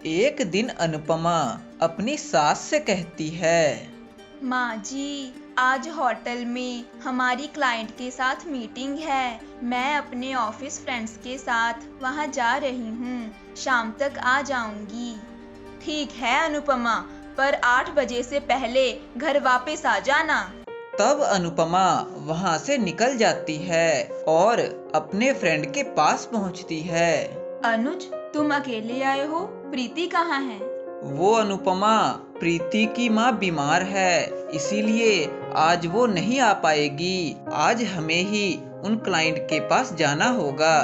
एक दिन अनुपमा अपनी सास से कहती है। माँ जी, आज होटल में हमारी क्लाइंट के साथ मीटिंग है। मैं अपने ऑफिस फ्रेंड्स के साथ वहाँ जा रही हूँ। शाम तक आ जाऊंगी। ठीक है अनुपमा, पर 8 बजे से पहले घर वापस आ जाना। तब अनुपमा वहाँ से निकल जाती है और अपने फ्रेंड के पास पहुँचती है। अनुज, तुम अकेले आए हो? प्रीति कहाँ है? वो अनुपमा, प्रीति की माँ बीमार है, इसीलिए आज वो नहीं आ पाएगी। आज हमें ही उन क्लाइंट के पास जाना होगा।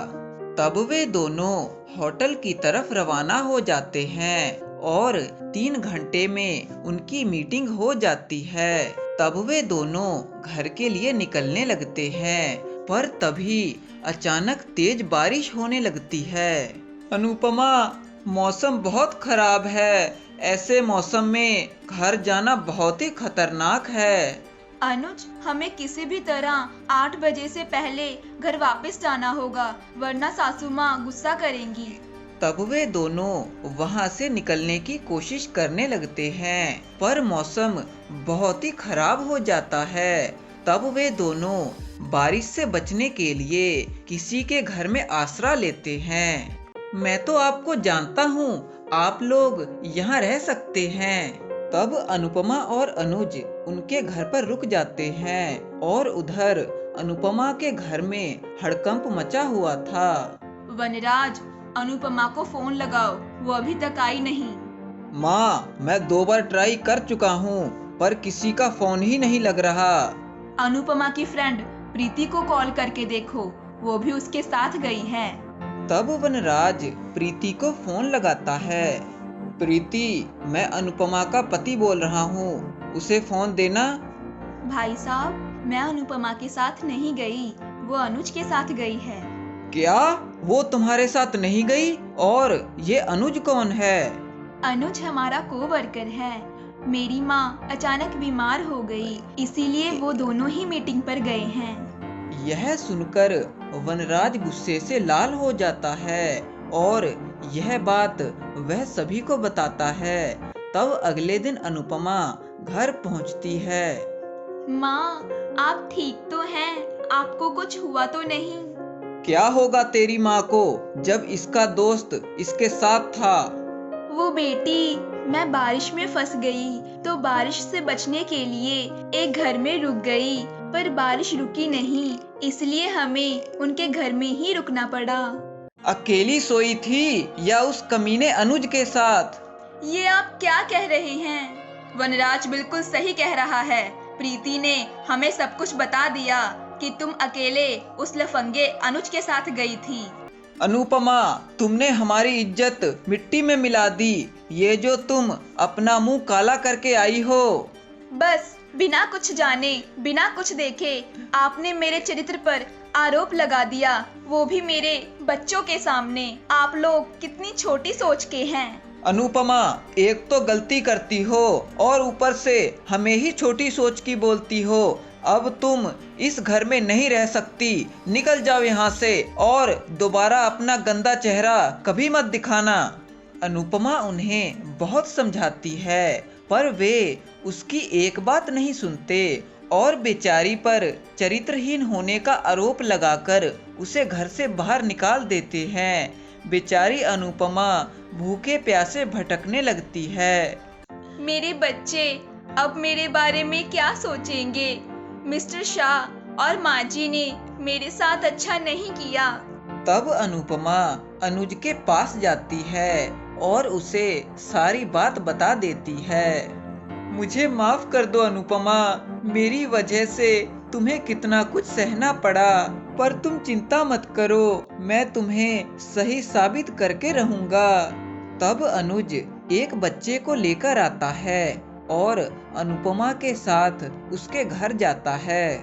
तब वे दोनों होटल की तरफ रवाना हो जाते हैं और 3 घंटे में उनकी मीटिंग हो जाती है। तब वे दोनों घर के लिए निकलने लगते हैं, पर तभी अचानक तेज बारिश होने लगती है। अनुपमा, मौसम बहुत खराब है। ऐसे मौसम में घर जाना बहुत ही खतरनाक है। अनुज, हमें किसी भी तरह 8 बजे से पहले घर वापस जाना होगा, वरना सासू माँ गुस्सा करेंगी। तब वे दोनों वहां से निकलने की कोशिश करने लगते हैं, पर मौसम बहुत ही खराब हो जाता है। तब वे दोनों बारिश से बचने के लिए किसी के घर में आसरा लेते हैं। मैं तो आपको जानता हूँ, आप लोग यहाँ रह सकते हैं। तब अनुपमा और अनुज उनके घर पर रुक जाते हैं और उधर अनुपमा के घर में हड़कंप मचा हुआ था। वनराज, अनुपमा को फोन लगाओ, वो अभी तक आई नहीं। माँ, मैं 2 बार ट्राई कर चुका हूँ, पर किसी का फोन ही नहीं लग रहा। अनुपमा की फ्रेंड प्रीति को कॉल करके देखो, वो भी उसके साथ गई है। तब वनराज प्रीति को फोन लगाता है। प्रीति, मैं अनुपमा का पति बोल रहा हूँ, उसे फोन देना। भाई साहब, मैं अनुपमा के साथ नहीं गई, वो अनुज के साथ गई है। क्या वो तुम्हारे साथ नहीं गई? और ये अनुज कौन है? अनुज हमारा कोवर्कर है। मेरी माँ अचानक बीमार हो गई, इसीलिए वो दोनों ही मीटिंग पर गए हैं। यह सुनकर वनराज गुस्से से लाल हो जाता है और यह बात वह सभी को बताता है। तब अगले दिन अनुपमा घर पहुंचती है। माँ, आप ठीक तो हैं? आपको कुछ हुआ तो नहीं? क्या होगा तेरी माँ को, जब इसका दोस्त इसके साथ था। वो बेटी, मैं बारिश में फंस गई तो बारिश से बचने के लिए एक घर में रुक गई, पर बारिश रुकी नहीं, इसलिए हमें उनके घर में ही रुकना पड़ा। अकेली सोई थी या उस कमीने अनुज के साथ? ये आप क्या कह रहे हैं? वनराज बिल्कुल सही कह रहा है। प्रीति ने हमें सब कुछ बता दिया कि तुम अकेले उस लफंगे अनुज के साथ गई थी। अनुपमा, तुमने हमारी इज्जत मिट्टी में मिला दी। ये जो तुम अपना मुंह काला करके आई हो। बस बिना कुछ जाने, बिना कुछ देखे आपने मेरे चरित्र पर आरोप लगा दिया, वो भी मेरे बच्चों के सामने। आप लोग कितनी छोटी सोच के हैं। अनुपमा, एक तो गलती करती हो और ऊपर से हमें ही छोटी सोच की बोलती हो। अब तुम इस घर में नहीं रह सकती, निकल जाओ यहाँ से और दोबारा अपना गंदा चेहरा कभी मत दिखाना। अनुपमा उन्हें बहुत समझाती है, पर वे उसकी एक बात नहीं सुनते और बेचारी पर चरित्रहीन होने का आरोप लगाकर उसे घर से बाहर निकाल देते हैं। बेचारी अनुपमा भूखे प्यासे भटकने लगती है। मेरे बच्चे अब मेरे बारे में क्या सोचेंगे? मिस्टर शाह और माँ जी ने मेरे साथ अच्छा नहीं किया। तब अनुपमा अनुज के पास जाती है और उसे सारी बात बता देती है। मुझे माफ कर दो अनुपमा, मेरी वजह से तुम्हें कितना कुछ सहना पड़ा, पर तुम चिंता मत करो, मैं तुम्हें सही साबित करके रहूंगा। तब अनुज एक बच्चे को लेकर आता है और अनुपमा के साथ उसके घर जाता है।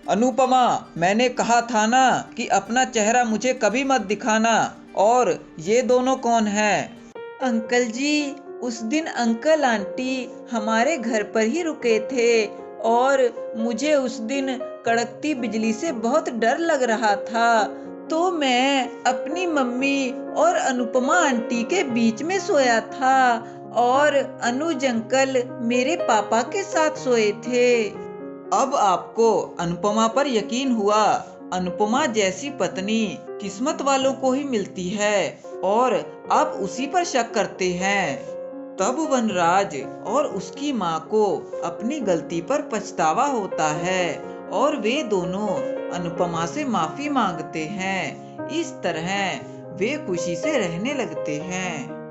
अनुपमा, मैंने कहा था ना कि अपना चेहरा मुझे कभी मत दिखाना। और ये दोनों कौन हैं? अंकल जी, उस दिन अंकल आंटी हमारे घर पर ही रुके थे और मुझे उस दिन कड़कती बिजली से बहुत डर लग रहा था, तो मैं अपनी मम्मी और अनुपमा आंटी के बीच में सोया था और अनुज अंकल मेरे पापा के साथ सोए थे। अब आपको अनुपमा पर यकीन हुआ। अनुपमा जैसी पत्नी किस्मत वालों को ही मिलती है और आप उसी पर शक करते हैं। तब वनराज और उसकी माँ को अपनी गलती पर पछतावा होता है और वे दोनों अनुपमा से माफी मांगते हैं। इस तरह वे खुशी से रहने लगते हैं।